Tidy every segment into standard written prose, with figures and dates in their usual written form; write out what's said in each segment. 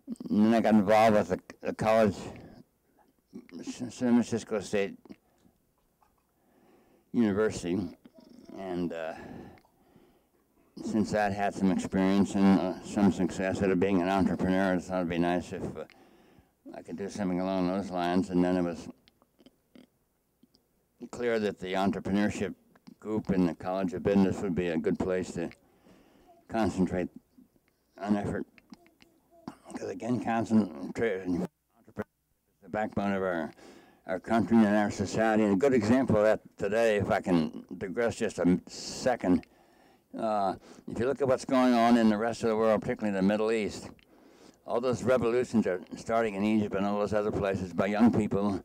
And then I got involved with the college, San Francisco State University, and since that had some experience and some success at being an entrepreneur, I thought it'd be nice if I could do something along those lines. And then it was clear that the entrepreneurship group in the College of Business would be a good place to concentrate on effort. Because again, entrepreneurship is the backbone of our country and our society. And a good example of that today, if I can digress just a second, if you look at what's going on in the rest of the world, particularly in the Middle East, all those revolutions are starting in Egypt and all those other places by young people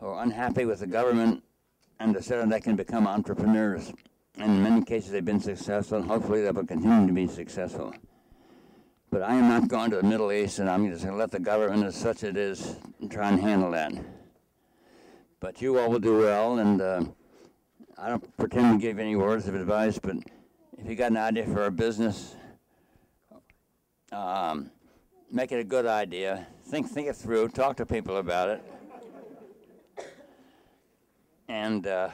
who are unhappy with the government and decided they can become entrepreneurs. And in many cases they've been successful, and hopefully they will continue to be successful. But I am not going to the Middle East, and I'm just going to let the government, as such it is, try and handle that. But you all will do well, and I don't pretend to give any words of advice, but if you got an idea for a business, make it a good idea. Think it through. Talk to people about it. And I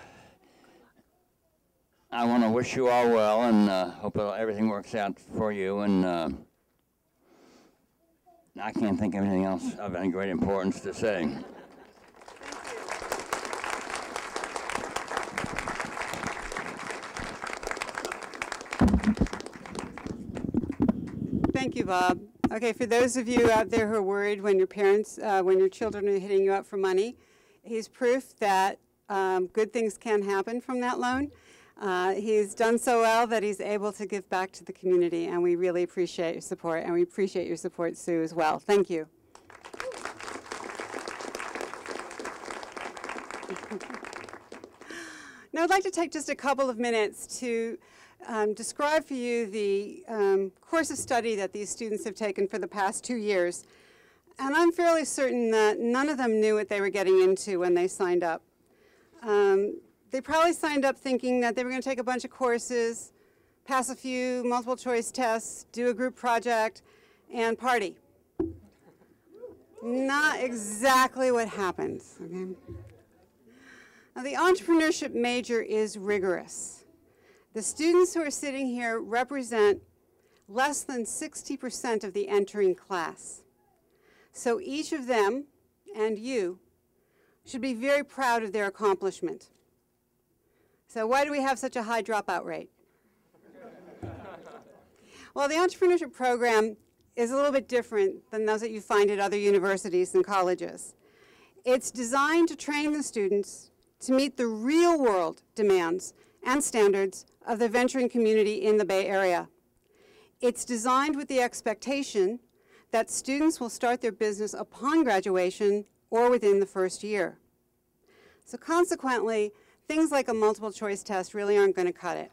want to wish you all well, and hope everything works out for you. And I can't think of anything else of any great importance to say. Thank you, Bob. Okay, for those of you out there who are worried when your children are hitting you up for money, he's proof that good things can happen from that loan. He's done so well that he's able to give back to the community, and we really appreciate your support, and we appreciate your support, Sue, as well. Thank you. Now, I'd like to take just a couple of minutes to describe for you the course of study that these students have taken for the past 2 years. And I'm fairly certain that none of them knew what they were getting into when they signed up. They probably signed up thinking that they were going to take a bunch of courses, pass a few multiple choice tests, do a group project, and party. Not exactly what happened. Okay? Now, the entrepreneurship major is rigorous. The students who are sitting here represent less than 60% of the entering class. So each of them, and you, should be very proud of their accomplishment. So why do we have such a high dropout rate? Well, the entrepreneurship program is a little bit different than those that you find at other universities and colleges. It's designed to train the students to meet the real-world demands and standards of the venturing community in the Bay Area. It's designed with the expectation that students will start their business upon graduation or within the first year. So consequently, things like a multiple choice test really aren't going to cut it.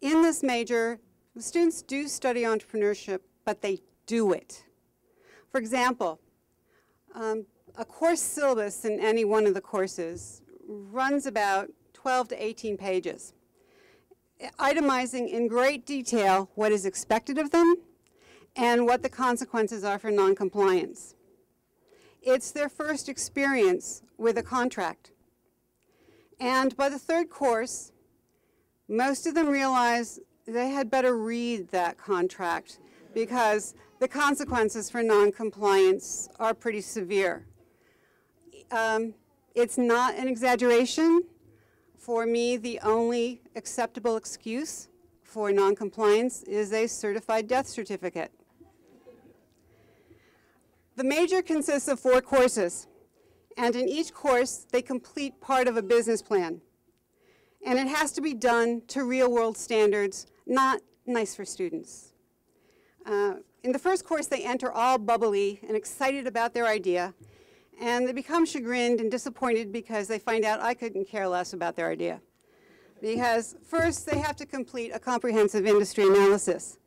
In this major, the students do study entrepreneurship, but they do it. For example, a course syllabus in any one of the courses runs about 12 to 18 pages, itemizing in great detail what is expected of them and what the consequences are for noncompliance. It's their first experience with a contract. And by the third course, most of them realize they had better read that contract because the consequences for noncompliance are pretty severe. It's not an exaggeration. For me, the only acceptable excuse for noncompliance is a certified death certificate. The major consists of 4 courses, and in each course, they complete part of a business plan. And it has to be done to real-world standards, not nice for students. In the first course, they enter all bubbly and excited about their idea, and they become chagrined and disappointed because they find out I couldn't care less about their idea. Because first, they have to complete a comprehensive industry analysis.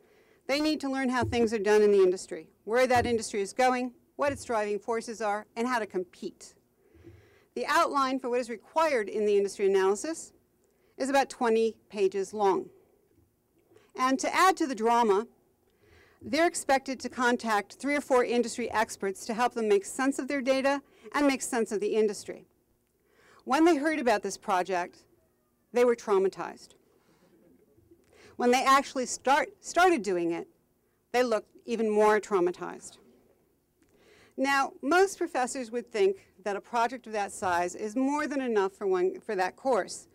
They need to learn how things are done in the industry, where that industry is going, what its driving forces are, and how to compete. The outline for what is required in the industry analysis is about 20 pages long. And to add to the drama, they're expected to contact 3 or 4 industry experts to help them make sense of their data and make sense of the industry. When they heard about this project, they were traumatized. When they actually started doing it, they looked even more traumatized. Now, most professors would think that a project of that size is more than enough for that course,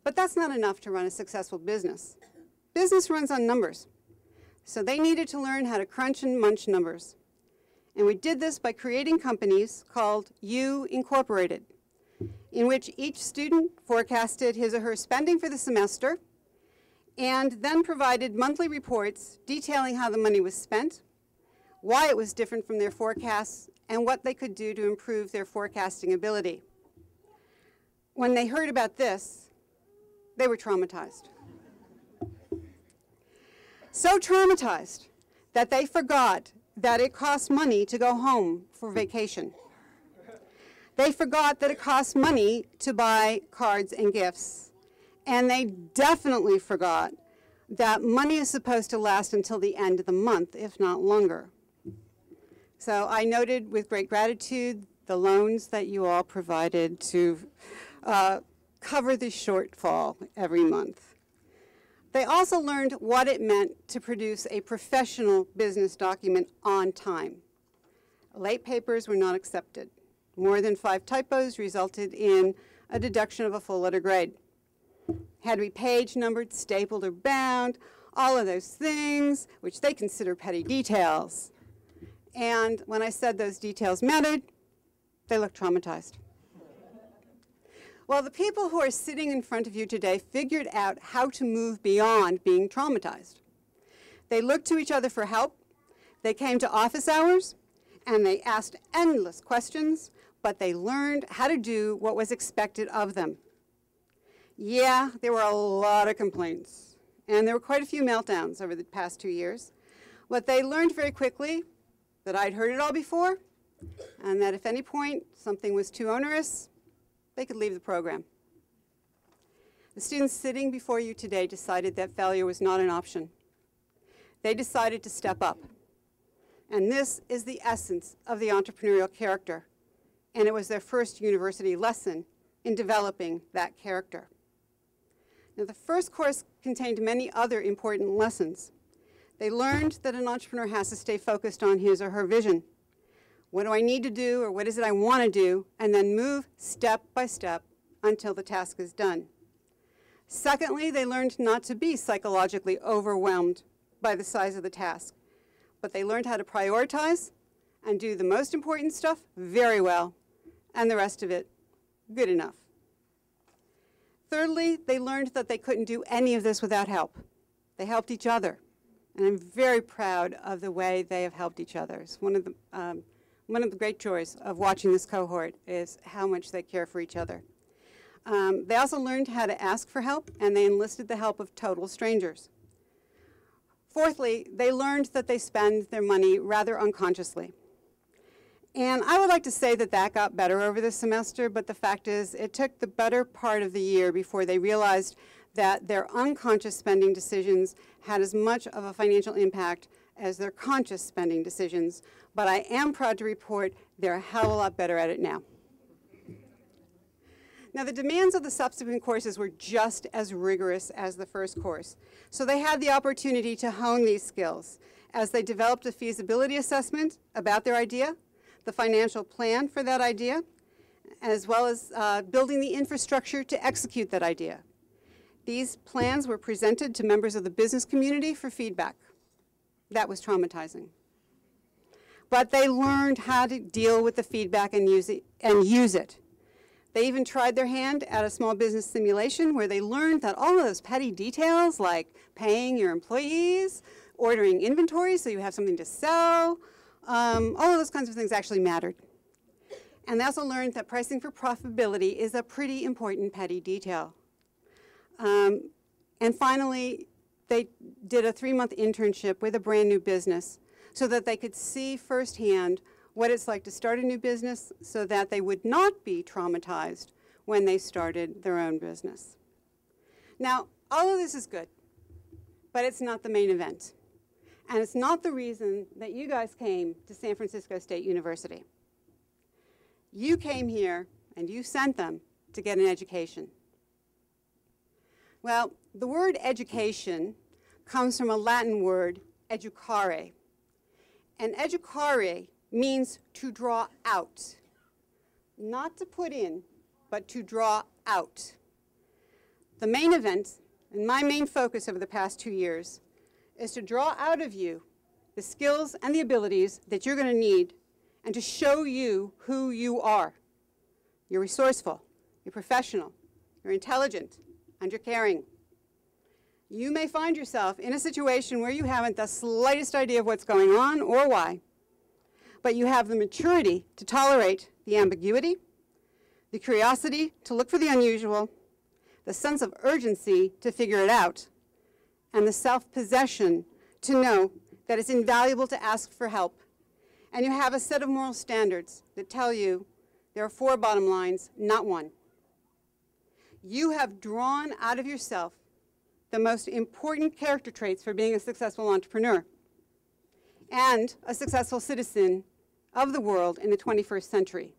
but that's not enough to run a successful business. Business runs on numbers, so they needed to learn how to crunch and munch numbers. And we did this by creating companies called U Incorporated, in which each student forecasted his or her spending for the semester and then provided monthly reports detailing how the money was spent, why it was different from their forecasts, and what they could do to improve their forecasting ability. When they heard about this, they were traumatized. So traumatized that they forgot that it cost money to go home for vacation. They forgot that it cost money to buy cards and gifts. And they definitely forgot that money is supposed to last until the end of the month, if not longer. So I noted with great gratitude the loans that you all provided to cover the shortfall every month. They also learned what it meant to produce a professional business document on time. Late papers were not accepted. More than 5 typos resulted in a deduction of a full letter grade. Had to be page numbered, stapled, or bound, all of those things, which they consider petty details. And when I said those details mattered, they looked traumatized. Well, the people who are sitting in front of you today figured out how to move beyond being traumatized. They looked to each other for help, they came to office hours, and they asked endless questions, but they learned how to do what was expected of them. Yeah, there were a lot of complaints, and there were quite a few meltdowns over the past 2 years. But they learned very quickly that I'd heard it all before, and that if at any point something was too onerous, they could leave the program. The students sitting before you today decided that failure was not an option. They decided to step up. And this is the essence of the entrepreneurial character. And it was their first university lesson in developing that character. Now, the first course contained many other important lessons. They learned that an entrepreneur has to stay focused on his or her vision. What do I need to do, or what is it I want to do, and then move step by step until the task is done. Secondly, they learned not to be psychologically overwhelmed by the size of the task, but they learned how to prioritize and do the most important stuff very well, and the rest of it good enough. Thirdly, they learned that they couldn't do any of this without help. They helped each other, and I'm very proud of the way they have helped each other. It's one of the great joys of watching this cohort is how much they care for each other. They also learned how to ask for help, and they enlisted the help of total strangers. Fourthly, they learned that they spend their money rather unconsciously. And I would like to say that that got better over the semester, but the fact is it took the better part of the year before they realized that their unconscious spending decisions had as much of a financial impact as their conscious spending decisions. But I am proud to report they're a hell of a lot better at it now. Now, the demands of the subsequent courses were just as rigorous as the first course. So they had the opportunity to hone these skills as they developed a feasibility assessment about their idea, the financial plan for that idea, as well as building the infrastructure to execute that idea. These plans were presented to members of the business community for feedback. That was traumatizing. But they learned how to deal with the feedback and use it. They even tried their hand at a small business simulation where they learned that all of those petty details like paying your employees, ordering inventory so you have something to sell, all of those kinds of things actually mattered. And they also learned that pricing for profitability is a pretty important petty detail. And finally, they did a 3-month internship with a brand new business so that they could see firsthand what it's like to start a new business so that they would not be traumatized when they started their own business. Now, all of this is good, but it's not the main event. And it's not the reason that you guys came to San Francisco State University. You came here and you sent them to get an education. Well, the word education comes from a Latin word, educare. And educare means to draw out. Not to put in, but to draw out. The main event, and my main focus over the past 2 years, is to draw out of you the skills and the abilities that you're going to need and to show you who you are. You're resourceful, you're professional, you're intelligent, and you're caring. You may find yourself in a situation where you haven't the slightest idea of what's going on or why, but you have the maturity to tolerate the ambiguity, the curiosity to look for the unusual, the sense of urgency to figure it out, and the self-possession to know that it's invaluable to ask for help. And you have a set of moral standards that tell you there are 4 bottom lines, not 1. You have drawn out of yourself the most important character traits for being a successful entrepreneur and a successful citizen of the world in the 21st century.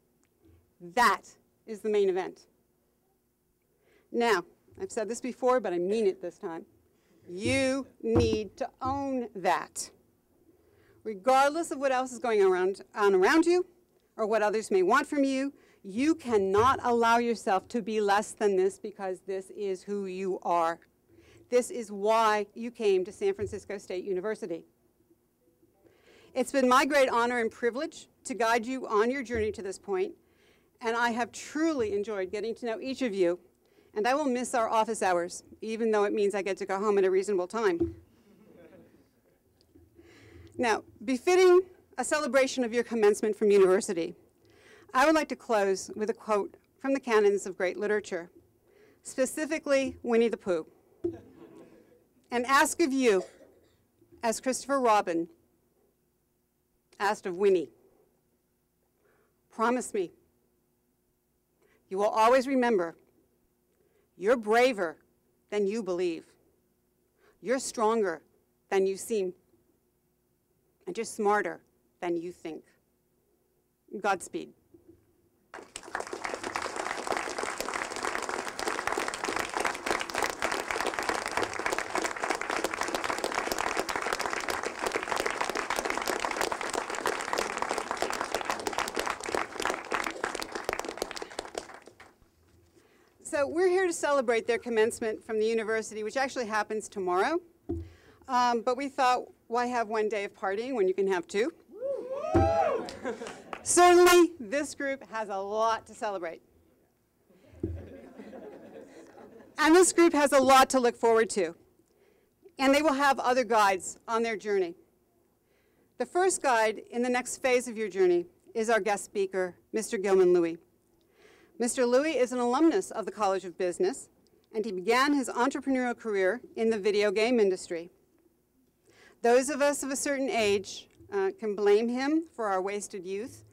That is the main event. Now, I've said this before, but I mean it this time. You need to own that. Regardless of what else is going on around you or what others may want from you, you cannot allow yourself to be less than this because this is who you are. This is why you came to San Francisco State University. It's been my great honor and privilege to guide you on your journey to this point, and I have truly enjoyed getting to know each of you, and I will miss our office hours, even though it means I get to go home at a reasonable time. Now, befitting a celebration of your commencement from university, I would like to close with a quote from the canons of great literature, specifically Winnie the Pooh, and ask of you, as Christopher Robin asked of Winnie, promise me you will always remember you're braver than you believe. You're stronger than you seem. And you're smarter than you think. Godspeed. So we're here to celebrate their commencement from the university, which actually happens tomorrow. But we thought, why have one day of partying when you can have 2? Certainly, this group has a lot to celebrate. And this group has a lot to look forward to. And they will have other guides on their journey. The first guide in the next phase of your journey is our guest speaker, Mr. Gilman Louie. Mr. Louie is an alumnus of the College of Business, and he began his entrepreneurial career in the video game industry. Those of us of a certain age can blame him for our wasted youth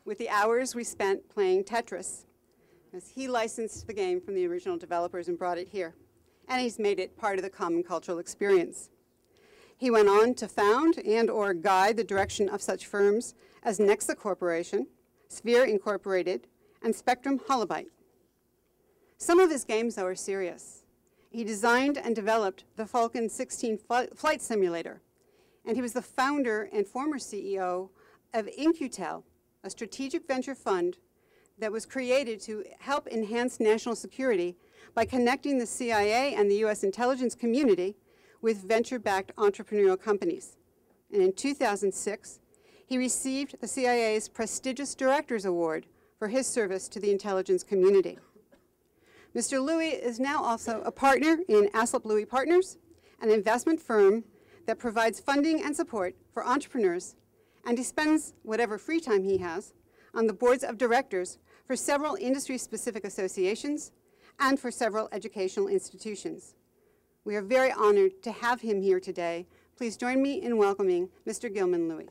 with the hours we spent playing Tetris, as he licensed the game from the original developers and brought it here. And he's made it part of the common cultural experience. He went on to found and/or guide the direction of such firms as Nexa Corporation, Sphere Incorporated, and Spectrum Holobyte. Some of his games, though, are serious. He designed and developed the Falcon 16 flight simulator, and he was the founder and former CEO of Incutel, a strategic venture fund that was created to help enhance national security by connecting the CIA and the US intelligence community with venture-backed entrepreneurial companies. And in 2006, he received the CIA's prestigious Directors Award for his service to the intelligence community. Mr. Louie is now also a partner in Aslip Louie Partners, an investment firm that provides funding and support for entrepreneurs, and he spends whatever free time he has on the boards of directors for several industry-specific associations and for several educational institutions. We are very honored to have him here today. Please join me in welcoming Mr. Gilman Louie.